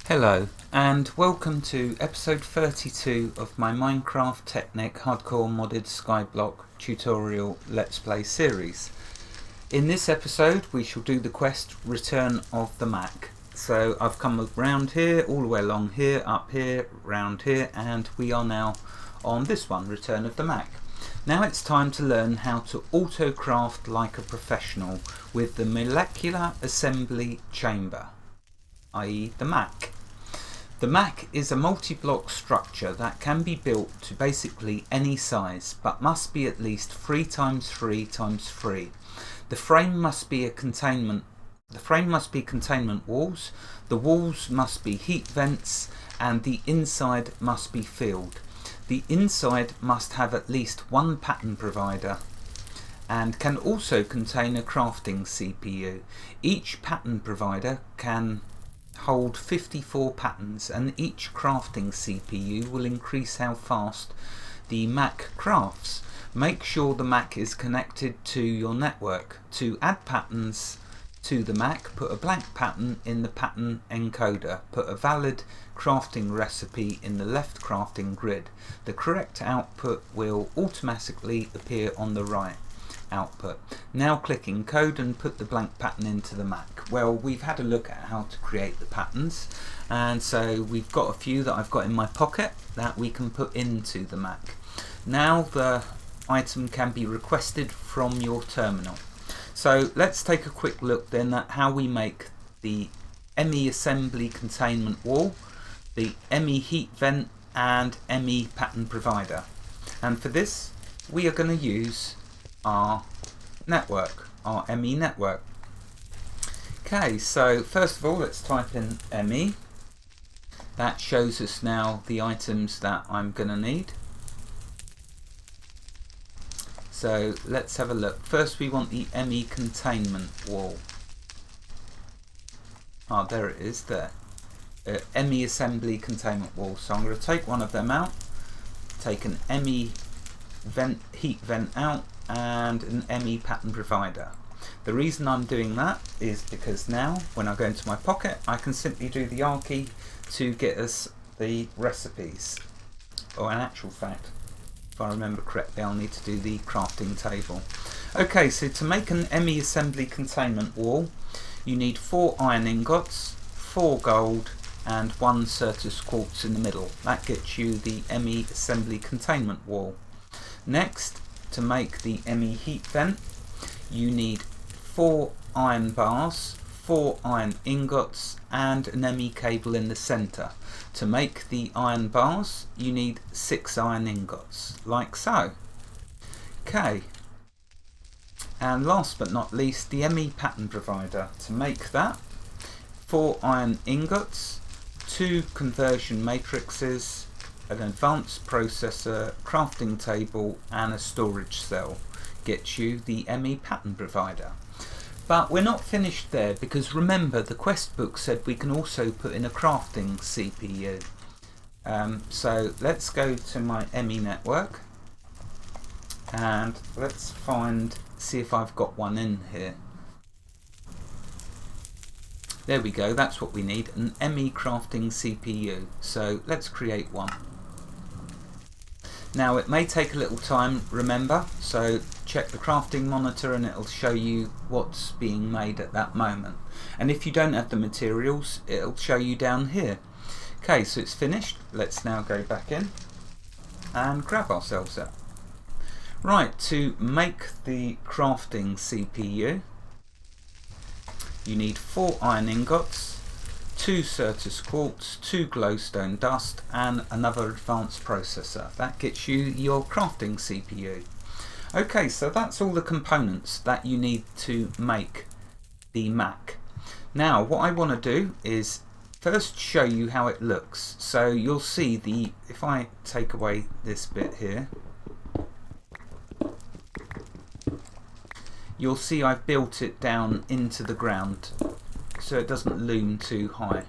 Hello and welcome to episode 32 of my Minecraft Technic Hardcore Modded Skyblock tutorial Let's Play series. In this episode we shall do the quest Return of the Mac. So I've come around here, all the way along here, up here, round here, and we are now on this one, Return of the Mac. Now it's time to learn how to auto-craft like a professional with the molecular assembly chamber, i.e. the Mac. The Mac is a multi-block structure that can be built to basically any size, but must be at least 3x3x3. The frame must be containment walls, the walls must be heat vents, and the inside must be filled. The inside must have at least one pattern provider and can also contain a crafting CPU. Each pattern provider can hold 54 patterns, and each crafting CPU will increase how fast the Mac crafts. Make sure the Mac is connected to your network. To add patterns to the Mac, put a blank pattern in the pattern encoder. Put a valid crafting recipe in the left crafting grid. The correct output will automatically appear on the right output. Now click encode and put the blank pattern into the Mac. Well, we've had a look at how to create the patterns, and so we've got a few that I've got in my pocket that we can put into the Mac. Now the item can be requested from your terminal. So let's take a quick look then at how we make the ME assembly containment wall, the ME heat vent, and ME pattern provider. And for this we are going to use our network, our ME network. Okay, so first of all let's type in ME. That shows us now the items that I'm going to need. So let's have a look. First we want the ME containment wall. Ah, there it is there. ME assembly containment wall. So I'm going to take one of them out, take an ME heat vent out, and an ME pattern provider. The reason I'm doing that is because now when I go into my pocket I can simply do the R key to get us the recipes. Or in actual fact, if I remember correctly, I'll need to do the crafting table. Okay, so to make an ME assembly containment wall you need 4 iron ingots, 4 gold, and 1 Certus quartz in the middle. That gets you the ME assembly containment wall. Next, to make the ME heat vent you need 4 iron bars, 4 iron ingots, and an ME cable in the center. To make the iron bars you need 6 iron ingots, like so. Okay, and last but not least, the ME pattern provider. To make that, 4 iron ingots, 2 conversion matrices, an advanced processor, crafting table, and a storage cell gets you the ME pattern provider. But we're not finished there, because remember the quest book said we can also put in a crafting CPU. So let's go to my ME network and let's see if I've got one in here. There we go, that's what we need, an ME crafting CPU. So let's create one. Now it may take a little time, remember, so check the crafting monitor and it'll show you what's being made at that moment. And if you don't have the materials, it'll show you down here. Okay, so it's finished. Let's now go back in and grab ourselves that. Right, to make the crafting CPU you need 4 iron ingots, 2 Certus quartz, 2 glowstone dust, and another advanced processor. That gets you your crafting CPU. Okay, so that's all the components that you need to make the Mac. Now what I want to do is first show you how it looks. So you'll see if I take away this bit here, you'll see I've built it down into the ground so it doesn't loom too high.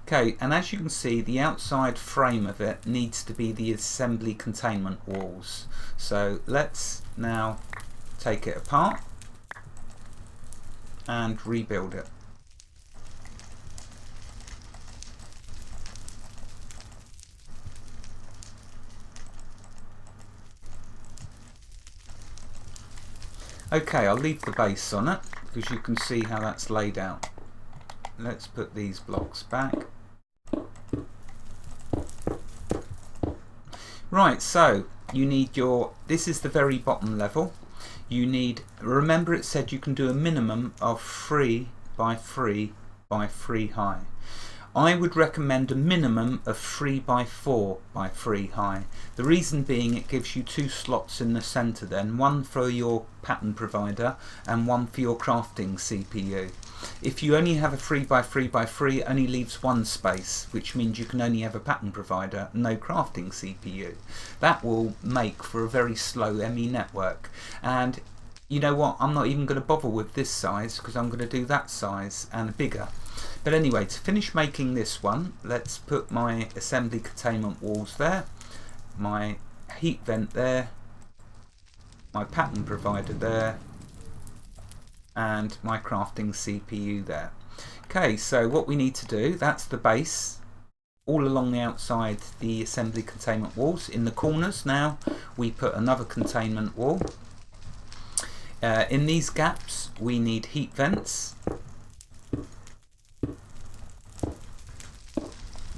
Okay, and as you can see the outside frame of it needs to be the assembly containment walls. So let's now take it apart and rebuild it. Okay, I'll leave the base on it because you can see how that's laid out. Let's put these blocks back. Right, so you need your, this is the very bottom level. You need, remember it said you can do a minimum of 3 by 3 by 3 high. I would recommend a minimum of 3 by 4 by 3 high. The reason being it gives you 2 slots in the center then, one for your pattern provider and one for your crafting CPU. If you only have a 3 by 3 by 3, it only leaves one space, which means you can only have a pattern provider, no crafting CPU. That will make for a very slow ME network. And you know what, I'm not even going to bother with this size because I'm going to do that size and bigger. But anyway, to finish making this one, let's put my assembly containment walls there, my heat vent there, my pattern provider there, and my crafting CPU there. Okay, so what we need to do, that's the base, all along the outside the assembly containment walls. In the corners now, we put another containment wall. In these gaps, we need heat vents.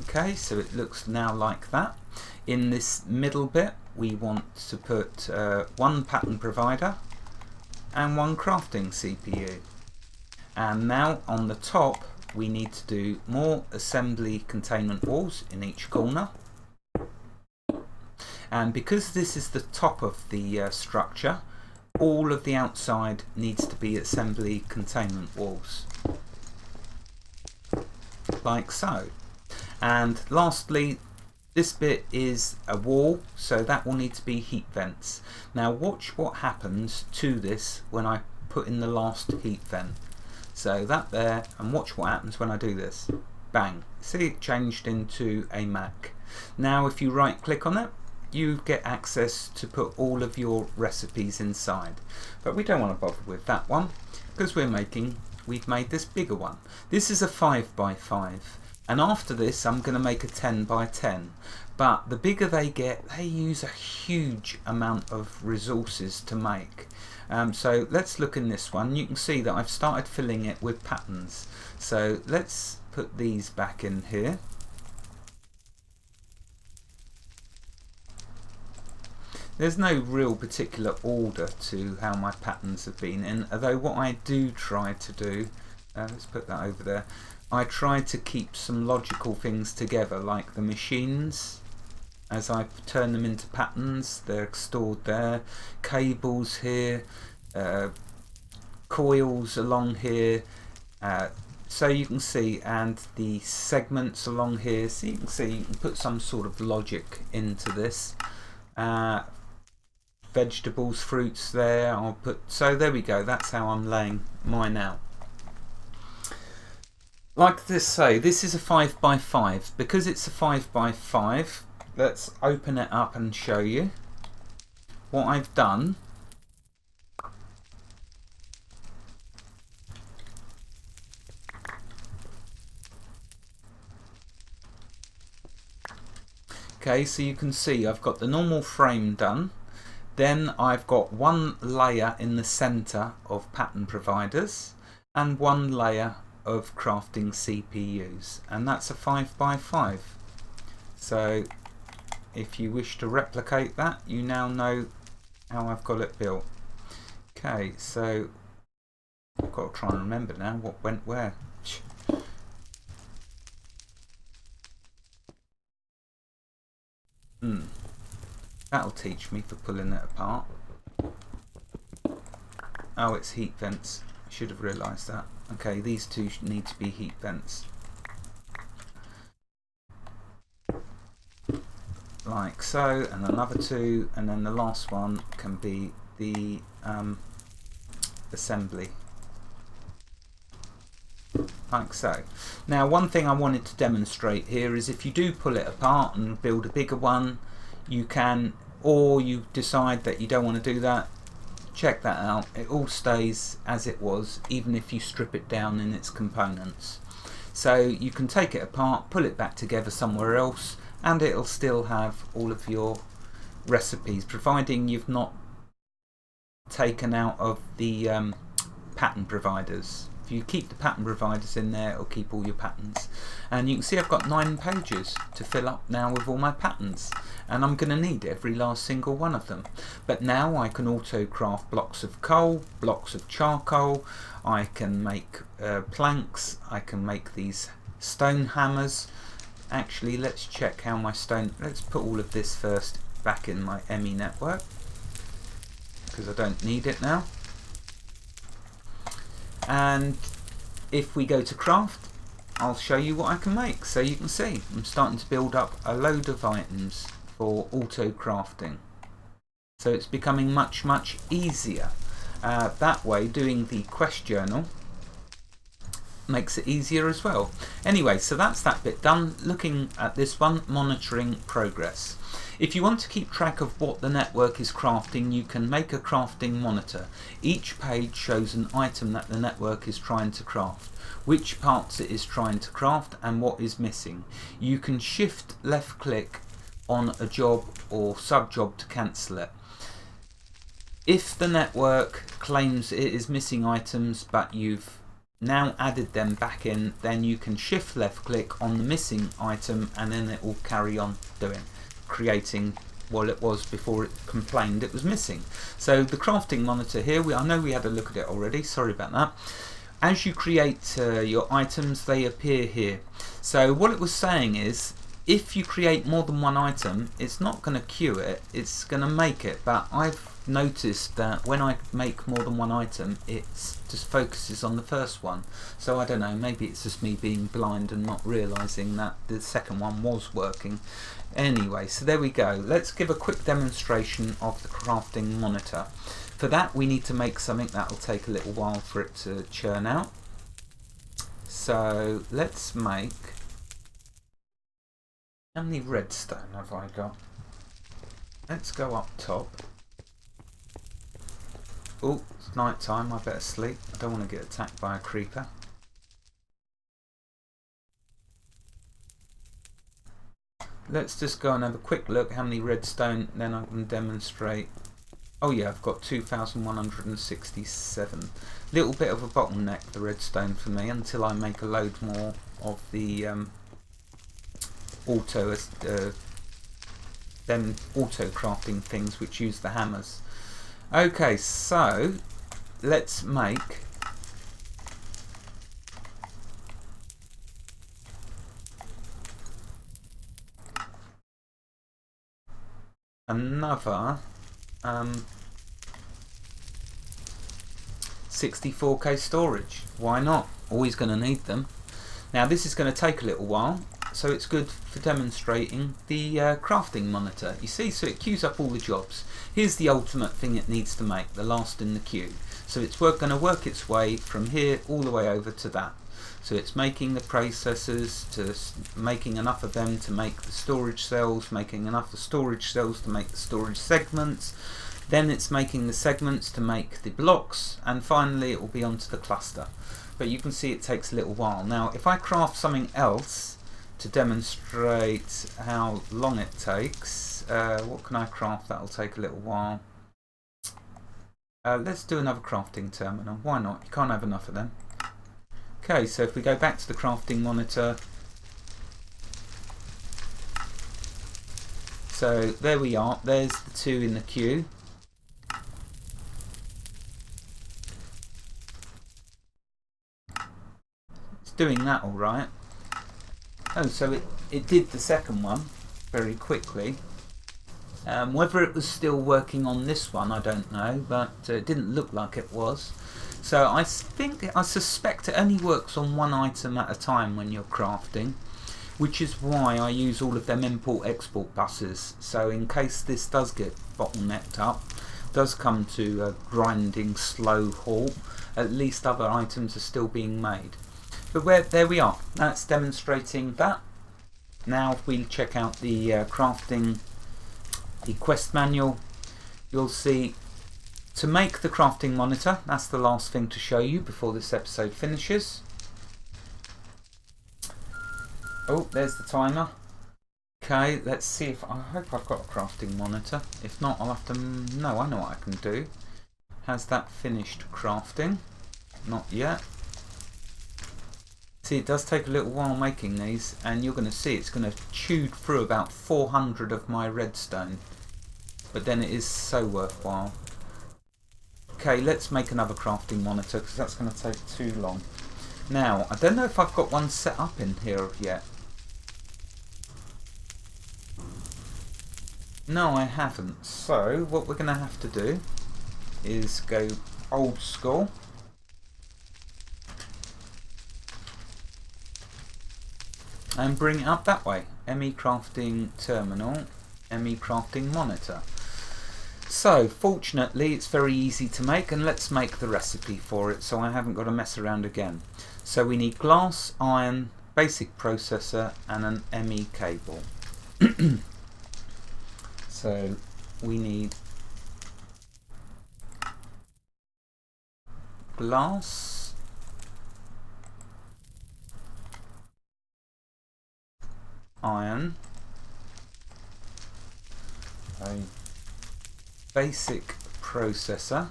Okay, so it looks now like that. In this middle bit, we want to put one pattern provider and one crafting CPU. And now on the top, we need to do more assembly containment walls in each corner. And because this is the top of the structure, all of the outside needs to be assembly containment walls. Like so. And lastly, this bit is a wall, so that will need to be heat vents. Now watch what happens to this when I put in the last heat vent. So that there, and watch what happens when I do this. Bang. See, it changed into a Mac. Now if you right click on it, you get access to put all of your recipes inside. But we don't want to bother with that one because we've made this bigger one. This is a 5 by 5. And after this I'm going to make a 10 by 10, but the bigger they get, they use a huge amount of resources to make. So let's look in this one. You can see that I've started filling it with patterns. So let's put these back in here. There's no real particular order to how my patterns have been in, although what I do try to do, let's put that over there, I try to keep some logical things together, like the machines. As I turn them into patterns, they're stored there. Cables here, coils along here, so you can see, and the segments along here, so you can see you can put some sort of logic into this. Vegetables, fruits there, I'll put, so there we go, that's how I'm laying mine out. Like this, say, this is a 5 by 5. Because it's a 5 by 5, let's open it up and show you what I've done. Okay, so you can see I've got the normal frame done. Then I've got one layer in the center of pattern providers and one layer of crafting CPUs, and that's a 5 by 5. So if you wish to replicate that, you now know how I've got it built. Okay, so I've got to try and remember now what went where. That'll teach me for pulling it apart. Oh, it's heat vents. I should have realised that. Okay, these two need to be heat vents. Like so, and another two, and then the last one can be the assembly. Like so. Now one thing I wanted to demonstrate here is if you do pull it apart and build a bigger one, you can, or you decide that you don't want to do that, check that out. It all stays as it was, even if you strip it down in its components. So you can take it apart, pull it back together somewhere else, and it'll still have all of your recipes, providing you've not taken out of the pattern providers. If you keep the pattern providers in there, it'll keep all your patterns. And you can see I've got 9 pages to fill up now with all my patterns, and I'm going to need every last single one of them. But now I can auto craft blocks of coal, blocks of charcoal, I can make planks, I can make these stone hammers. Actually, let's check how my stone, let's put all of this first back in my ME network, because I don't need it now. And if we go to craft, I'll show you what I can make. So you can see I'm starting to build up a load of items for auto crafting. So it's becoming much easier. That way, doing the quest journal makes it easier as well. Anyway, so that's that bit done. Looking at this one, monitoring progress. If you want to keep track of what the network is crafting, you can make a crafting monitor. Each page shows an item that the network is trying to craft, which parts it is trying to craft, and what is missing. You can shift left click on a job or sub job to cancel it. If the network claims it is missing items but you've now added them back in, then you can shift left click on the missing item and then it will carry on creating what it was before it complained it was missing. So the crafting monitor here, I know we had a look at it already, sorry about that. As you create your items, they appear here. So what it was saying is, if you create more than one item, it's not going to queue it, it's going to make it. But I've noticed that when I make more than one item, it just focuses on the first one. So I don't know, maybe it's just me being blind and not realizing that the second one was working. Anyway, so there we go. Let's give a quick demonstration of the crafting monitor. For that, we need to make something that will take a little while for it to churn out. So let's make, how many redstone have I got? Let's go up top. Oh, it's night time, I better sleep. I don't want to get attacked by a creeper. Let's just go and have a quick look how many redstone, then I can demonstrate. Oh yeah, I've got 2,167. Little bit of a bottleneck, the redstone for me, until I make a load more of the auto crafting things which use the hammers. Okay, so let's make another 64K storage. Why not? Always going to need them. Now this is going to take a little while, so it's good for demonstrating the crafting monitor. You see, so it queues up all the jobs. Here's the ultimate thing it needs to make, the last in the queue. So it's going to work its way from here all the way over to that. So it's making the processors, to making enough of them to make the storage cells, making enough of storage cells to make the storage segments. Then it's making the segments to make the blocks, and finally it will be onto the cluster. But you can see it takes a little while. Now if I craft something else to demonstrate how long it takes, what can I craft that'll take a little while? Let's do another crafting terminal. Why not? You can't have enough of them. Okay, so if we go back to the crafting monitor, so there we are, there's the 2 in the queue. It's doing that all right. Oh, so it did the second one very quickly. Whether it was still working on this one, I don't know, but it didn't look like it was. So I suspect it only works on one item at a time when you're crafting, which is why I use all of them import-export buses. So in case this does get bottlenecked up, does come to a grinding slow halt, at least other items are still being made. But there we are. That's demonstrating that. Now if we check out the crafting, the quest manual, you'll see to make the crafting monitor, that's the last thing to show you before this episode finishes. Oh, there's the timer. Okay, let's see if, I hope I've got a crafting monitor. If not, I'll have to, no, I know what I can do. Has that finished crafting? Not yet. See, it does take a little while making these, and you're going to see it's going to chew through about 400 of my redstone. But then it is so worthwhile. Okay, let's make another crafting monitor, because that's going to take too long. Now, I don't know if I've got one set up in here yet. No, I haven't. So, what we're going to have to do is go old school. And bring it up that way. ME crafting terminal, ME crafting monitor. So, fortunately, it's very easy to make, and let's make the recipe for it so I haven't got to mess around again. So we need glass, iron, basic processor, and an ME cable. So we need glass, iron, a basic processor,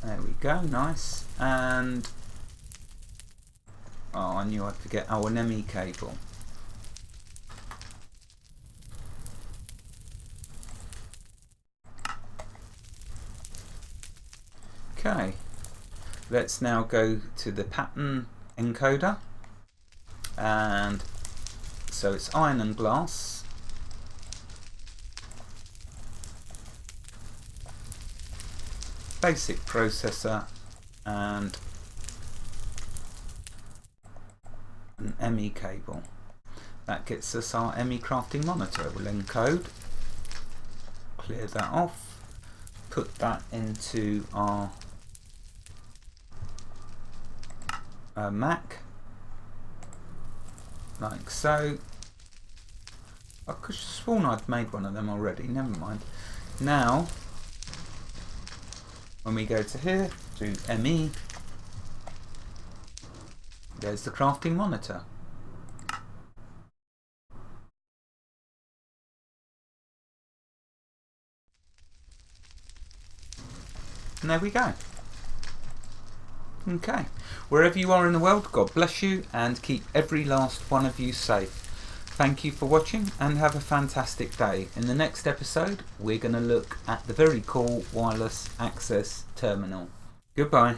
there we go, nice, and oh, I knew I'd forget, oh, an ME cable. Okay, let's now go to the pattern encoder, and so it's iron and glass, basic processor, and an ME cable. That gets us our ME crafting monitor. We'll encode, clear that off, put that into our Mac, like so. I could have sworn I'd made one of them already, never mind. Now, when we go to here, do ME, there's the crafting monitor. And there we go. Okay, wherever you are in the world, God bless you and keep every last one of you safe. Thank you for watching and have a fantastic day. In the next episode, we're going to look at the very cool wireless access terminal. Goodbye.